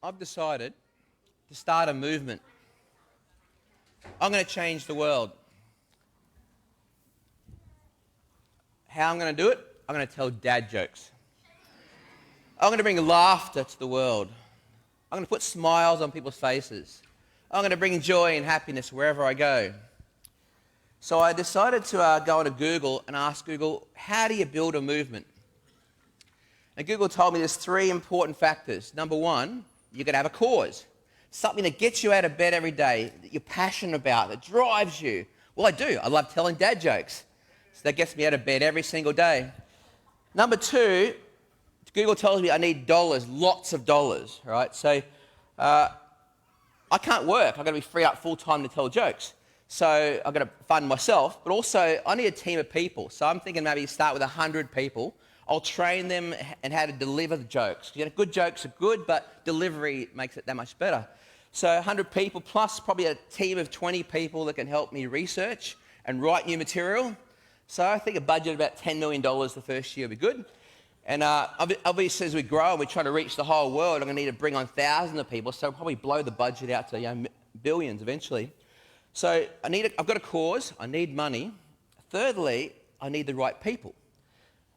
I've decided to start a movement. I'm going to change the world. How I'm going to do it? I'm going to tell dad jokes. I'm going to bring laughter to the world. I'm going to put smiles on people's faces. I'm going to bring joy and happiness wherever I go. So I decided to go onto Google and ask Google, how do you build a movement? And Google told me there's 3 important factors. Number 1, you've got to have a cause. Something that gets you out of bed every day, that you're passionate about, that drives you. Well, I do. I love telling dad jokes. So that gets me out of bed every single day. Number 2, Google tells me I need dollars, lots of dollars, right? So I can't work. I've got to be free up full time to tell jokes. So I've got to fund myself, but also I need a team of people. So I'm thinking maybe start with 100 people. I'll train them and how to deliver the jokes. You know, good jokes are good, but delivery makes it that much better. So 100 people plus probably a team of 20 people that can help me research and write new material. So I think a budget of about $10 million the first year would be good. And obviously as we grow and we try to reach the whole world, I'm going to need to bring on thousands of people, so I'll probably blow the budget out to billions eventually. So I've got a cause, I need money. Thirdly, I need the right people.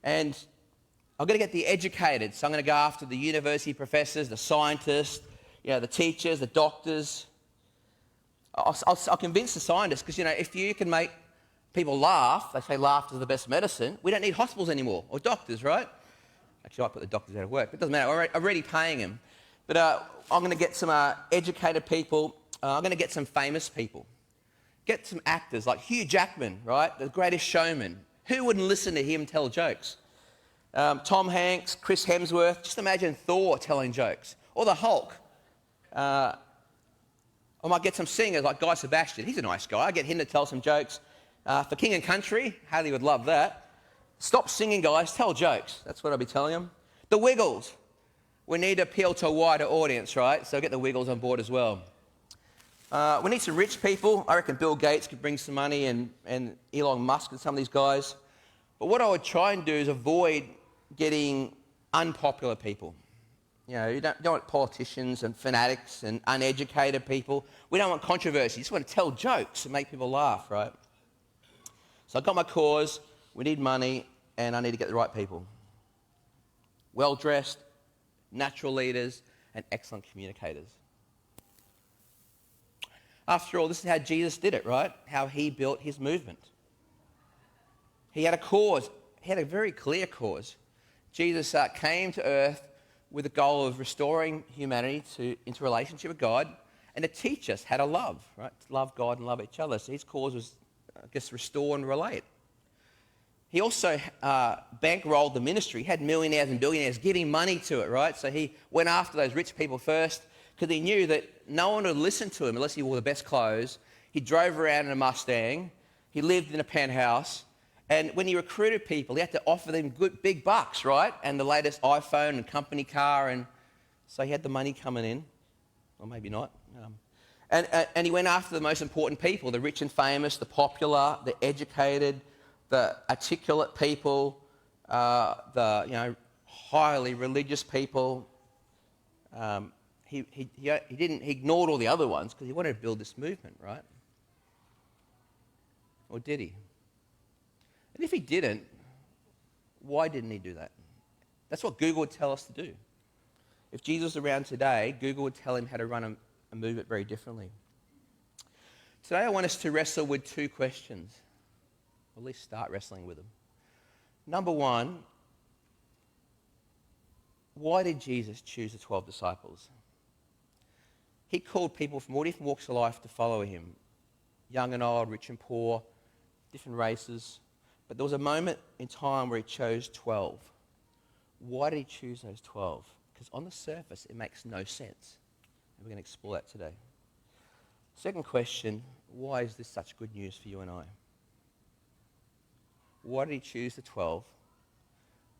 And I've got to get the educated, so I'm going to go after the university professors, the scientists, the teachers, the doctors. I'll convince the scientists, because if you can make people laugh, they say laughter is the best medicine, we don't need hospitals anymore, or doctors, right? Actually, I put the doctors out of work, but it doesn't matter. I'm already paying them. But I'm going to get some educated people. I'm going to get some famous people. Get some actors like Hugh Jackman, right? The Greatest Showman. Who wouldn't listen to him tell jokes? Tom Hanks, Chris Hemsworth. Just imagine Thor telling jokes. Or the Hulk. I might get some singers like Guy Sebastian. He's a nice guy. I get him to tell some jokes. For King and Country, Haley would love that. Stop singing, guys. Tell jokes. That's what I'll be telling them. The Wiggles. We need to appeal to a wider audience, right? So get the Wiggles on board as well. We need some rich people. I reckon Bill Gates could bring some money, and Elon Musk and some of these guys. But what I would try and do is avoid getting unpopular people. You don't want politicians and fanatics and uneducated people. We don't want controversy. You just want to tell jokes and make people laugh, right? So I've got my cause. We need money, and I need to get the right people. Well-dressed, natural leaders, and excellent communicators. After all, this is how Jesus did it, right? How he built his movement. He had a cause. He had a very clear cause. Jesus came to earth with the goal of restoring humanity into relationship with God and to teach us how to love, right? To love God and love each other. So his cause was, restore and relate. He also bankrolled the ministry. He had millionaires and billionaires giving money to it, right? So he went after those rich people first because he knew that no one would listen to him unless he wore the best clothes. He drove around in a Mustang. He lived in a penthouse. And when he recruited people, he had to offer them good big bucks, right? And the latest iPhone and company car. And so he had the money coming in. Or maybe not. And he went after the most important people, the rich and famous, the popular, the educated, the articulate people, the highly religious people. He ignored all the other ones because he wanted to build this movement, right? Or did he? And if he didn't, why didn't he do that? That's what Google would tell us to do. If Jesus was around today, Google would tell him how to run a movement very differently. Today I want us to wrestle with 2 questions. Or at least start wrestling with them. Number 1, why did Jesus choose the 12 disciples? He called people from all different walks of life to follow him. Young and old, rich and poor, different races. But there was a moment in time where he chose 12. Why did he choose those 12? Because on the surface, it makes no sense. And we're going to explore that today. Second question, why is this such good news for you and I? Why did he choose the 12?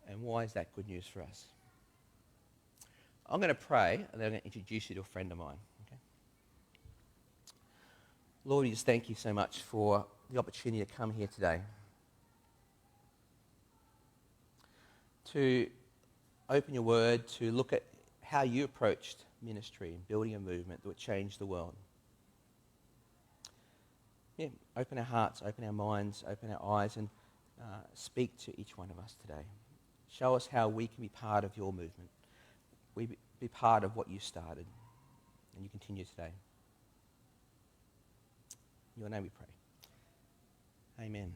And why is that good news for us? I'm going to pray, and then I'm going to introduce you to a friend of mine. Okay? Lord, we just thank you so much for the opportunity to come here today. To open your word, to look at how you approached ministry and building a movement that would change the world. Yeah, open our hearts, open our minds, open our eyes, and speak to each one of us today. Show us how we can be part of your movement. We be part of what you started, and you continue today. In your name we pray. Amen.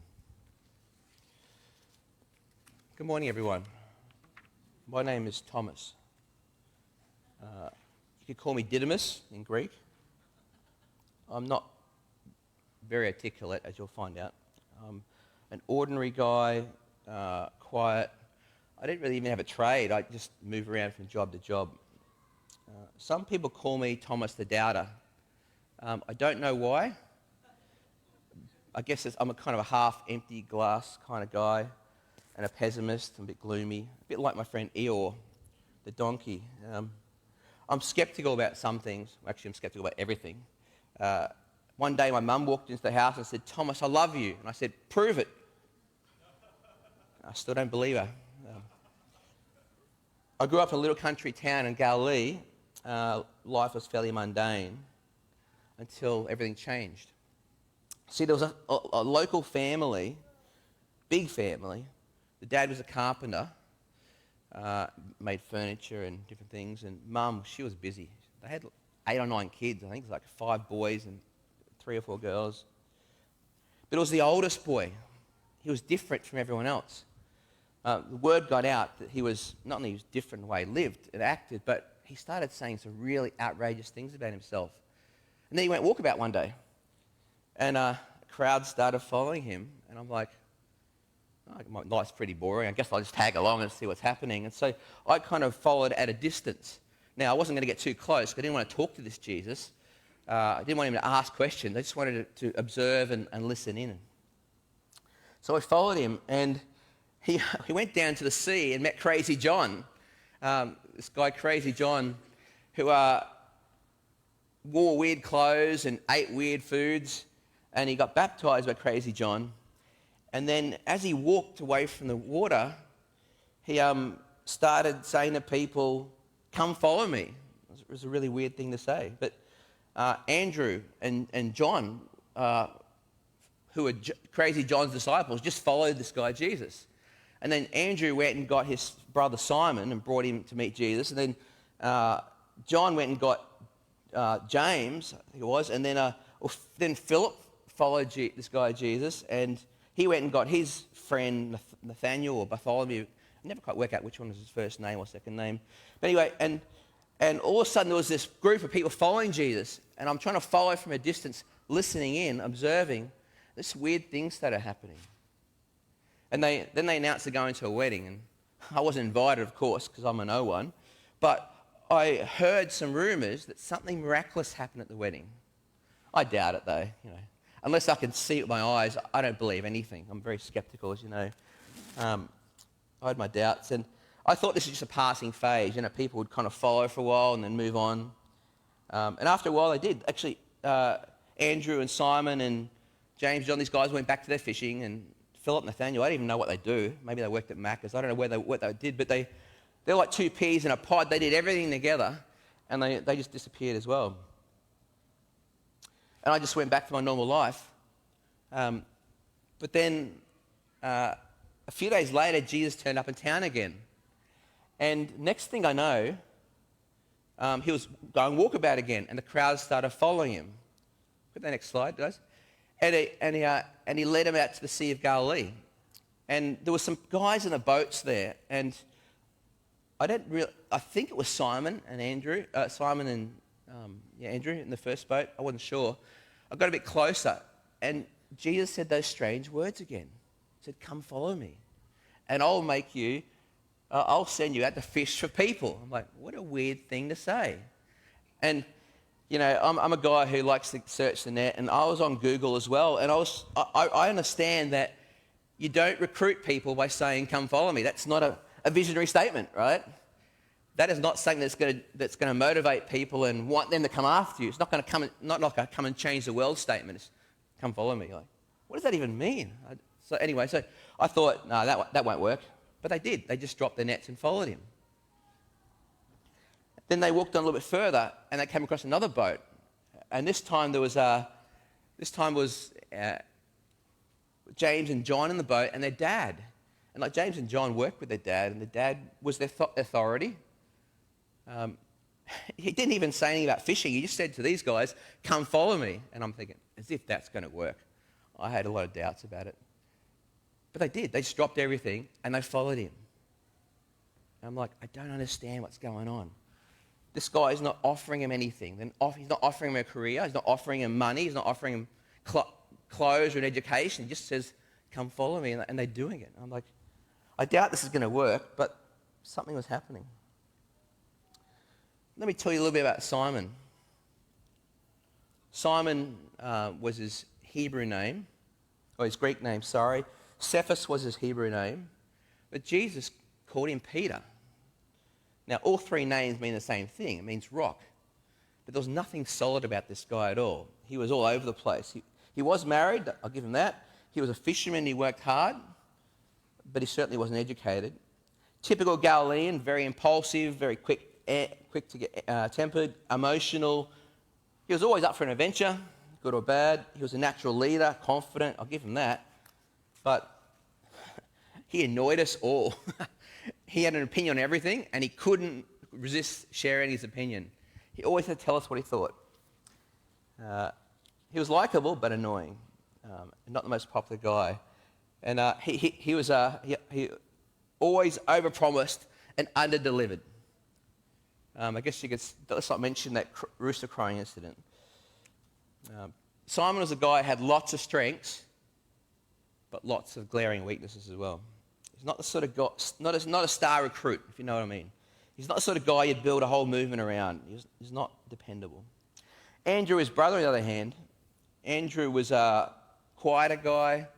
Good morning, everyone. My name is Thomas. You could call me Didymus in Greek. I'm not very articulate, as you'll find out. I'm an ordinary guy, quiet. I didn't really even have a trade. I just move around from job to job. Some people call me Thomas the Doubter. I don't know why. I guess I'm a kind of a half-empty glass kind of guy and a pessimist and a bit gloomy, a bit like my friend Eeyore, the donkey. I'm sceptical about some things. Actually, I'm sceptical about everything. One day my mum walked into the house and said, "Thomas, I love you." And I said, "Prove it." I still don't believe her. I grew up in a little country town in Galilee. Life was fairly mundane until everything changed. See, there was a local family, big family. The dad was a carpenter, made furniture and different things, and Mum, she was busy. They had 8 or 9 kids. I think it was like 5 boys and 3 or 4 girls. But it was the oldest boy. He was different from everyone else. The word got out that he was, not only he was different in the way he lived and acted, but he started saying some really outrageous things about himself. And then he went walkabout one day, and a crowd started following him, and I'm like, oh, life's pretty boring. I guess I'll just tag along and see what's happening. And so I kind of followed at a distance. Now, I wasn't going to get too close, because I didn't want to talk to this Jesus. I didn't want him to ask questions. I just wanted to observe and listen in. So I followed him, and he went down to the sea and met Crazy John. This guy, Crazy John, who wore weird clothes and ate weird foods, and he got baptized by Crazy John. And then as he walked away from the water, he started saying to people, "Come follow me." It was a really weird thing to say. But Andrew and John, who were Crazy John's disciples, just followed this guy Jesus. And then Andrew went and got his brother Simon and brought him to meet Jesus. And then John went and got James, I think it was. And then Philip followed this guy Jesus, and he went and got his friend Nathaniel or Bartholomew. I never quite work out which one was his first name or second name. But anyway, and all of a sudden there was this group of people following Jesus, and I'm trying to follow from a distance, listening in, observing. This weird thing started happening. And then they announced they're going to a wedding, and I wasn't invited, of course, because I'm a no one. But I heard some rumours that something miraculous happened at the wedding. I doubt it, though. Unless I can see it with my eyes, I don't believe anything. I'm very sceptical, as you know. I had my doubts, and I thought this was just a passing phase. People would kind of follow for a while and then move on. And after a while, they did. Actually, Andrew and Simon and James, John, these guys went back to their fishing, and Philip, Nathaniel, I don't even know what they do. Maybe they worked at Macca's. I don't know what they did, but they're like 2 peas in a pod. They did everything together, and they just disappeared as well. And I just went back to my normal life. But then a few days later, Jesus turned up in town again. And next thing I know, he was going walkabout again, and the crowd started following him. Put the next slide, guys. And he led him out to the Sea of Galilee. And there were some guys in the boats there, and I think it was Simon and Andrew. Andrew in the first boat. I wasn't sure. I got a bit closer, and Jesus said those strange words again. He said, "Come follow me, and I'll send you out to fish for people." I'm like, what a weird thing to say. And I'm a guy who likes to search the net, and I was on Google as well, and I understand that you don't recruit people by saying, "Come follow me." That's not a visionary statement, right? That is not something that's going to motivate people and want them to come after you. It's not going to not like a come and change the world statement. It's come follow me. Like, what does that even mean? So I thought, no, that won't work. But they did. They just dropped their nets and followed him. Then they walked on a little bit further, and they came across another boat. And this time was James and John in the boat, and their dad. And like James and John worked with their dad, and the dad was their authority. He didn't even say anything about fishing. He just said to these guys, "Come follow me." And I'm thinking, as if that's going to work. I had a lot of doubts about it. But they did. They just dropped everything, and they followed him. And I'm like, I don't understand what's going on. This guy is not offering him anything. He's not offering him a career. He's not offering him money. He's not offering him clothes or an education. He just says, "Come follow me," and they're doing it. I'm like, I doubt this is going to work, but something was happening. Let me tell you a little bit about Simon. Simon was his Hebrew name, or his Greek name, sorry. Cephas was his Hebrew name, but Jesus called him Peter. Now, all three names mean the same thing. It means rock. But there was nothing solid about this guy at all. He was all over the place. He was married, I'll give him that. He was a fisherman, he worked hard, but he certainly wasn't educated. Typical Galilean, very impulsive, very quick to get tempered, emotional. He was always up for an adventure, good or bad. He was a natural leader, confident, I'll give him that. But he annoyed us all. He had an opinion on everything, and he couldn't resist sharing his opinion. He always had to tell us what he thought. He was likable, but annoying. Not the most popular guy. And he always overpromised and underdelivered. I guess you could, let's not mention that rooster crowing incident. Simon was a guy who had lots of strengths, but lots of glaring weaknesses as well. He's not the sort of guy, not a star recruit, if you know what I mean. He's not the sort of guy you'd build a whole movement around. He's not dependable. Andrew, his brother, on the other hand, Andrew was a quieter guy,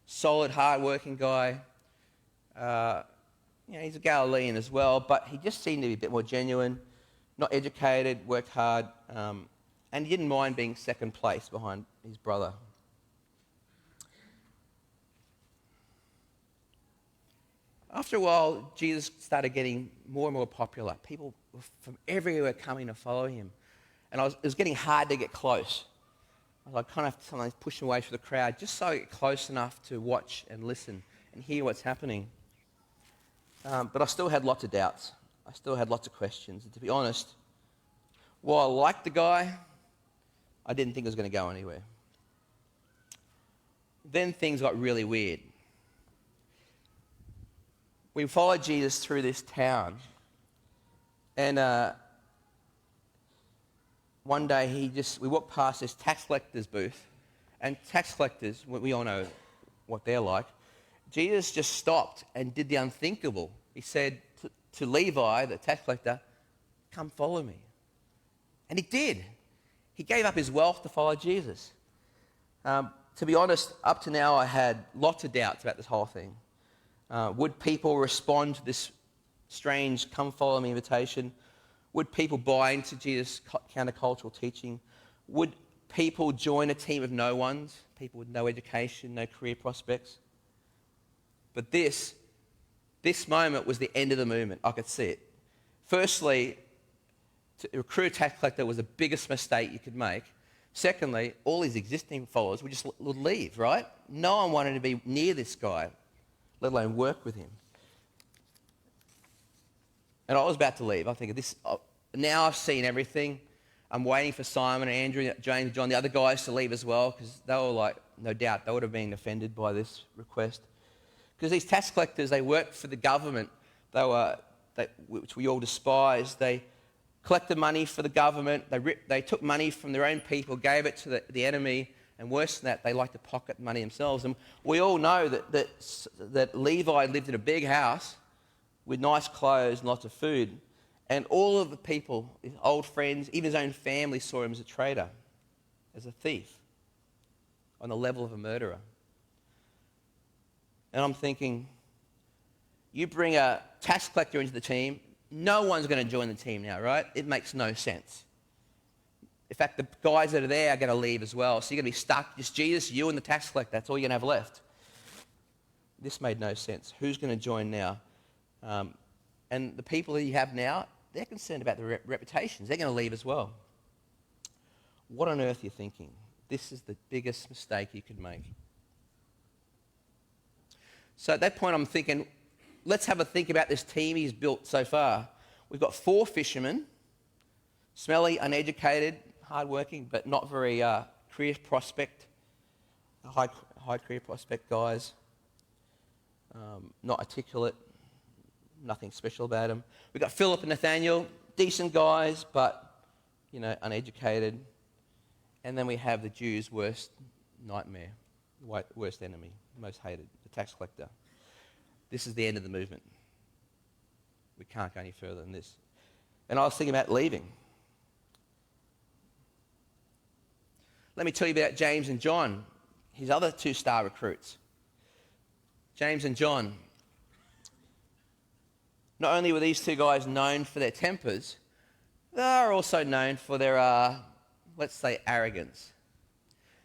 solid, hard-working guy. He's a Galilean as well, but he just seemed to be a bit more genuine, not educated, worked hard, and he didn't mind being second place behind his brother. After a while, Jesus started getting more and more popular. People from everywhere were coming to follow him. And it was getting hard to get close. I was kind of sometimes pushing away from the crowd just so I get close enough to watch and listen and hear what's happening. But I still had lots of doubts. I still had lots of questions. And to be honest, while I liked the guy, I didn't think it was going to go anywhere. Then things got really weird. We followed Jesus through this town, and one day we walked past this tax collector's booth, and tax collectors, we all know what they're like. Jesus just stopped and did the unthinkable. He said to Levi, the tax collector, "Come follow me." And he did. He gave up his wealth to follow Jesus. To be honest, up to now I had lots of doubts about this whole thing. Would people respond to this strange "come follow me" invitation? Would people buy into Jesus' countercultural teaching? Would people join a team of no ones, people with no education, no career prospects? But this moment was the end of the movement. I could see it. Firstly, to recruit a tax collector was the biggest mistake you could make. Secondly, all his existing followers would leave, right? No one wanted to be near this guy, let alone work with him. And I was about to leave. I think now I've seen everything. I'm waiting for Simon and Andrew, James, John, the other guys to leave as well, because they were like, no doubt, they would have been offended by this request. Because these tax collectors, they worked for the government, which we all despise. They collected money for the government. They took money from their own people, gave it to the enemy, and worse than that, they like to pocket money themselves. And we all know that Levi lived in a big house with nice clothes and lots of food. And all of the people, his old friends, even his own family, saw him as a traitor, as a thief, on the level of a murderer. And I'm thinking, you bring a tax collector into the team, no one's going to join the team now, right? It makes no sense. In fact, the guys that are there are going to leave as well. So you're going to be stuck, just Jesus, you and the tax collector. That's all you're going to have left. This made no sense. Who's going to join now? And the people that you have now, they're concerned about their reputations. They're going to leave as well. What on earth are you thinking? This is the biggest mistake you could make. So at that point, I'm thinking, let's have a think about this team he's built so far. We've got 4 fishermen, smelly, uneducated, hardworking, but not very high career prospect guys. Not articulate, nothing special about them. We've got Philip and Nathaniel, decent guys, but, uneducated. And then we have the Jews' worst nightmare, worst enemy, most hated, the tax collector. This is the end of the movement. We can't go any further than this. And I was thinking about leaving. Let me tell you about James and John, his other 2 star recruits. James and John. Not only were these 2 guys known for their tempers, they are also known for their, let's say, arrogance.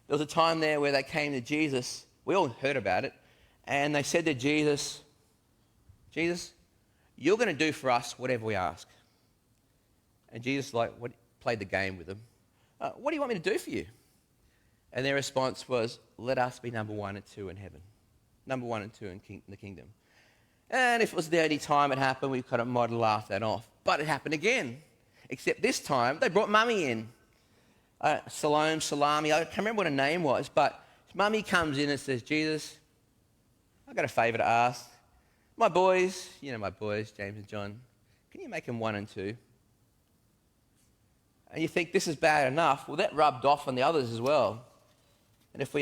There was a time there where they came to Jesus. We all heard about it. And they said to Jesus, Jesus, you're going to do for us whatever we ask. And Jesus played the game with them. What do you want me to do for you? And their response was, let us be number 1 and 2 in heaven. Number 1 and 2 in the kingdom. And if it was the only time it happened, we kind of might have laughed that off. But it happened again. Except this time, they brought Mummy in. Salami, I can't remember what her name was, but Mummy comes in and says, Jesus, I've got a favour to ask. My boys, my boys, James and John, can you make them 1 and 2? And you think this is bad enough. Well, that rubbed off on the others as well. And if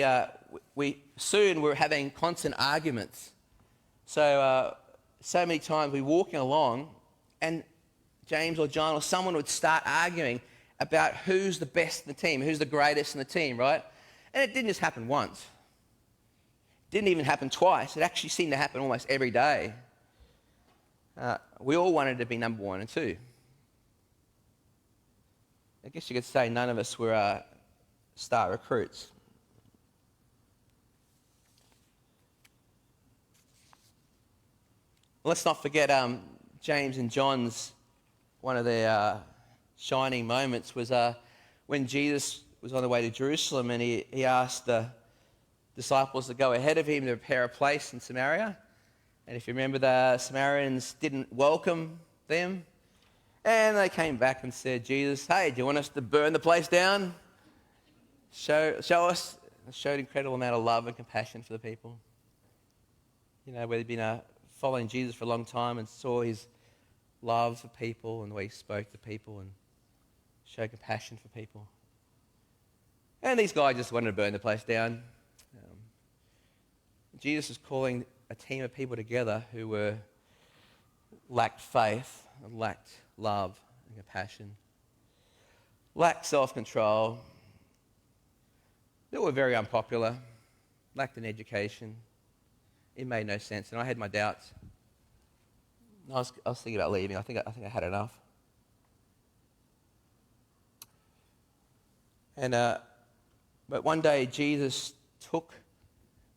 soon we're having constant arguments. So many times we're walking along and James or John or someone would start arguing about who's the best in the team, who's the greatest in the team, right? And it didn't just happen once. It didn't even happen twice. It actually seemed to happen almost every day. We all wanted to be number 1 and 2. I guess you could say none of us were star recruits. Let's not forget James and John's, one of their shining moments was when Jesus was on the way to Jerusalem and he asked the disciples to go ahead of him to prepare a place in Samaria. And if you remember, the Samaritans didn't welcome them. And they came back and said, Jesus, hey, do you want us to burn the place down? Show us. It showed incredible amount of love and compassion for the people. Where they'd been following Jesus for a long time and saw his love for people and the way he spoke to people and showed compassion for people. And these guys just wanted to burn the place down. Jesus was calling a team of people together who lacked faith and lacked love and compassion, lacked self-control. They were very unpopular, lacked an education. It made no sense, and I had my doubts. I was thinking about leaving. I think I had enough. And but one day Jesus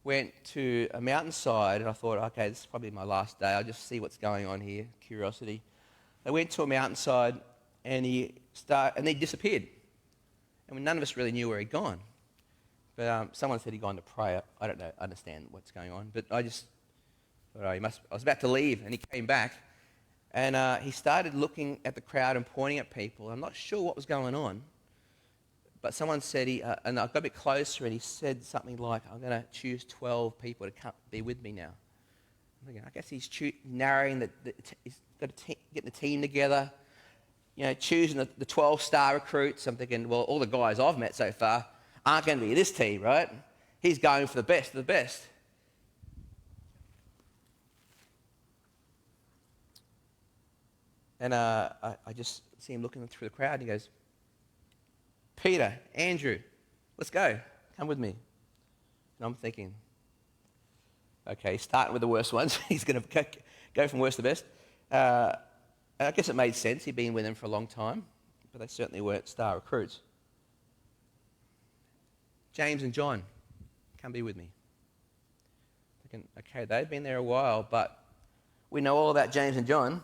went to a mountainside, and I thought, okay, this is probably my last day. I'll just see what's going on here. Curiosity. They went to a mountainside, and he disappeared. And none of us really knew where he'd gone. But someone said he'd gone to pray. I don't understand what's going on. But I just thought, I was about to leave, and he came back. And he started looking at the crowd and pointing at people. I'm not sure what was going on. But someone said, and I got a bit closer, and he said something like, I'm going to choose 12 people to come be with me now. I'm thinking, I guess he's narrowing he's got to get the team together, choosing the 12 star recruits. I'm thinking, well, all the guys I've met so far aren't going to be this team, right? He's going for the best of the best. And I just see him looking through the crowd, and he goes, Peter, Andrew, let's go. Come with me. And I'm thinking, okay, starting with the worst ones. He's going to go from worst to best. I guess it made sense. He'd been with them for a long time, but they certainly weren't star recruits. James and John, come be with me. Thinking, okay, they've been there a while, but we know all about James and John.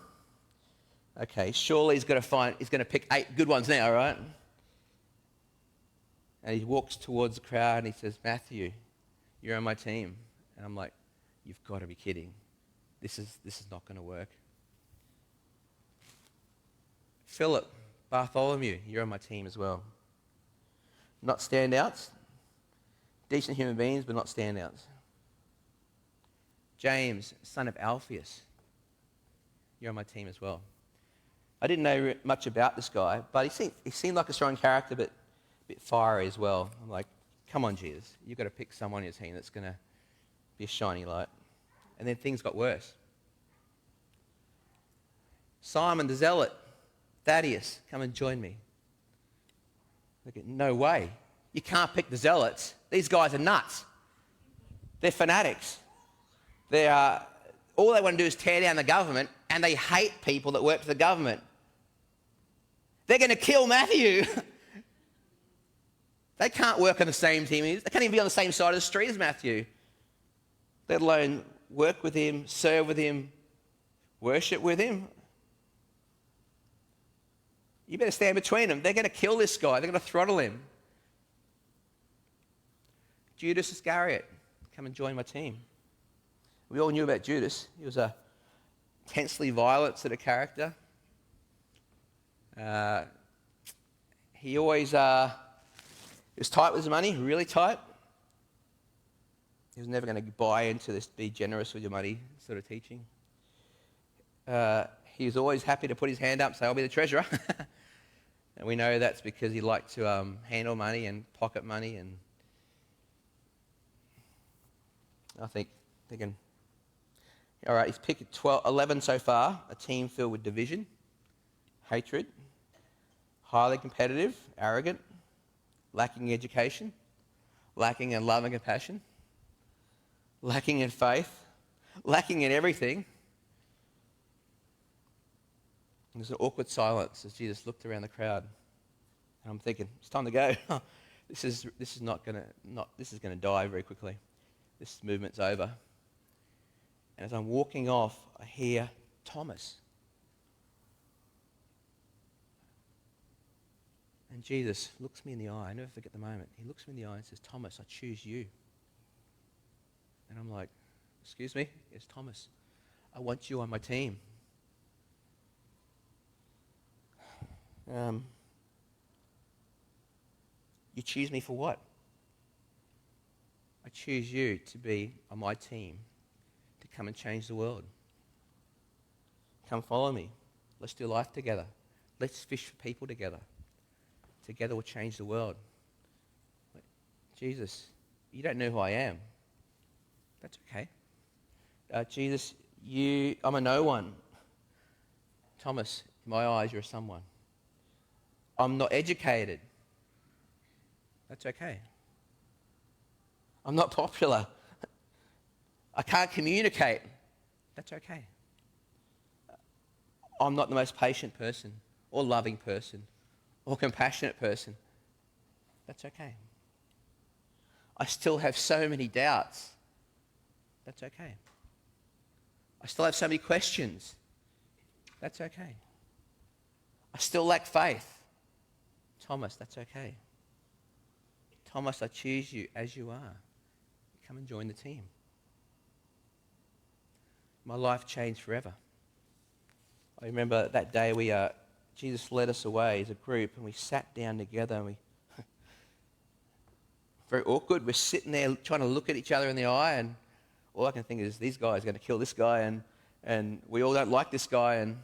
Okay, surely he's going to pick 8 good ones now, right? And he walks towards the crowd and he says, Matthew, you're on my team. And I'm like, you've got to be kidding. This is not going to work. Philip, Bartholomew, you're on my team as well. Not standouts. Decent human beings, but not standouts. James, son of Alphaeus, you're on my team as well. I didn't know much about this guy, but he seemed like a strong character, but a bit fiery as well. I'm like, come on, Jesus. You've got to pick someone on your team that's going to be a shining light. And then things got worse. Simon the Zealot, Thaddeus, come and join me. No way. You can't pick the Zealots. These guys are nuts. They're fanatics. All they want to do is tear down the government, and they hate people that work for the government. They're going to kill Matthew. They can't work on the same team. They can't even be on the same side of the street as Matthew, let alone work with him, serve with him, worship with him. You better stand between them. They're going to kill this guy. They're going to throttle him. Judas Iscariot, come and join my team. We all knew about Judas. He was a intensely violent sort of character. He always was tight with his money, really tight. He was never going to buy into this be generous with your money sort of teaching. He was always happy to put his hand up and say, I'll be the treasurer. And we know that's because he liked to handle money and pocket money. And I think thinking, all right, he's picked 11 so far, a team filled with division, hatred, highly competitive, arrogant, lacking in education, lacking in love and compassion, lacking in faith, lacking in everything. And there's an awkward silence as Jesus looked around the crowd. And I'm thinking, it's time to go. This is going to die very quickly. This movement's over. And as I'm walking off, I hear Thomas. And Jesus looks me in the eye. I never forget the moment. He looks me in the eye and says, Thomas, I choose you. And I'm like, excuse me? Yes, Thomas. I want you on my team. You choose me for what? I choose you to be on my team, to come and change the world. Come follow me. Let's do life together. Let's fish for people together. Together we'll change the world. Jesus, you don't know who I am. That's okay. Jesus, I'm a no one. Thomas, in my eyes, you're a someone. I'm not educated. That's okay. I'm not popular. I can't communicate. That's okay. I'm not the most patient person or loving person or compassionate person. That's okay. I still have so many doubts. That's okay. I still have so many questions. That's okay. I still lack faith. Thomas, that's okay. Thomas, I choose you as you are. Come and join the team. My life changed forever. I remember that day Jesus led us away as a group and we sat down together and very awkward. We're sitting there trying to look at each other in the eye and all I can think is these guys are going to kill this guy and we all don't like this guy and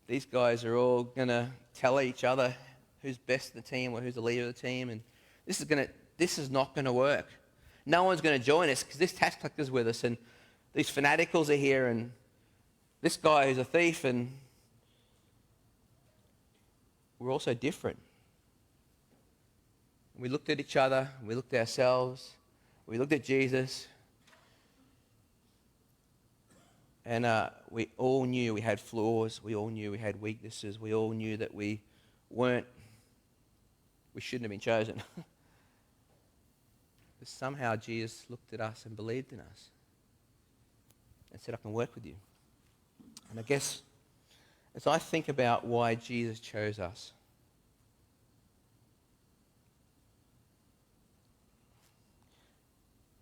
these guys are all going to tell each other who's best in the team or who's the leader of the team and this is not going to work. No one's going to join us because this tax collector's with us and these fanaticals are here and this guy who's a thief and we're all so different. We looked at each other, we looked at ourselves, we looked at Jesus and we all knew we had flaws, we all knew we had weaknesses, we all knew that we shouldn't have been chosen. But somehow Jesus looked at us and believed in us and said, I can work with you. And I guess As I think about why Jesus chose us,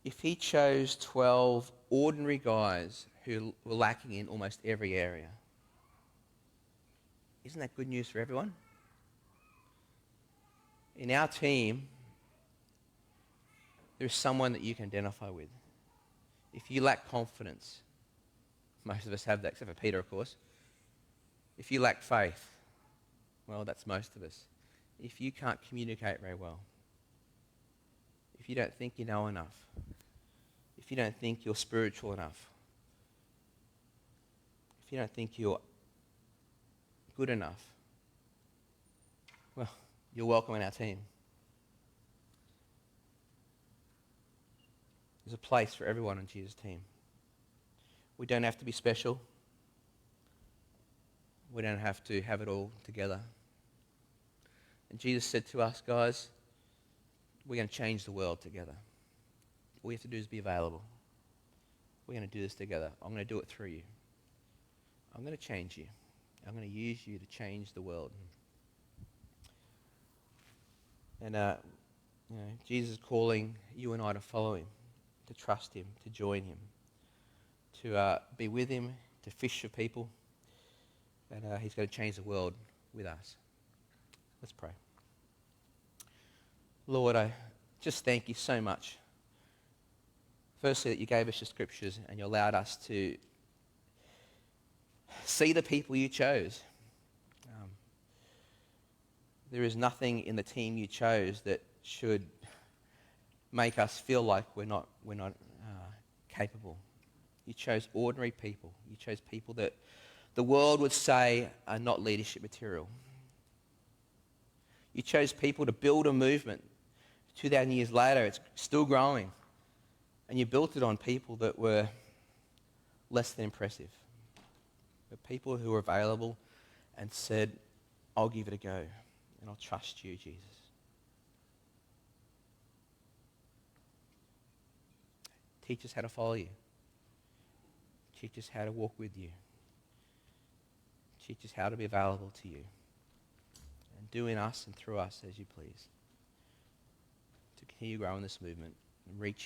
if he chose 12 ordinary guys who were lacking in almost every area, isn't that good news for everyone? In our team, there's someone that you can identify with. If you lack confidence, most of us have that, except for Peter, of course. If you lack faith, well, that's most of us. If you can't communicate very well, if you don't think you know enough, if you don't think you're spiritual enough, if you don't think you're good enough, well, you're welcome in our team. There's a place for everyone on Jesus' team. We don't have to be special. We don't have to have it all together. And Jesus said to us, guys, we're going to change the world together. All we have to do is be available. We're going to do this together. I'm going to do it through you. I'm going to change you. I'm going to use you to change the world. And Jesus is calling you and I to follow him, to trust him, to join him, to be with him, to fish for people. And he's going to change the world with us. Let's pray. Lord, I just thank you so much. Firstly, that you gave us your scriptures and you allowed us to see the people you chose. There is nothing in the team you chose that should make us feel like we're not capable. You chose ordinary people. You chose people that the world would say are not leadership material. You chose people to build a movement. 2,000 years later, it's still growing. And you built it on people that were less than impressive. But people who were available and said, I'll give it a go and I'll trust you, Jesus. Teach us how to follow you. Teach us how to walk with you. Teach us how to be available to you. And do in us and through us as you please. To continue growing this movement and reaching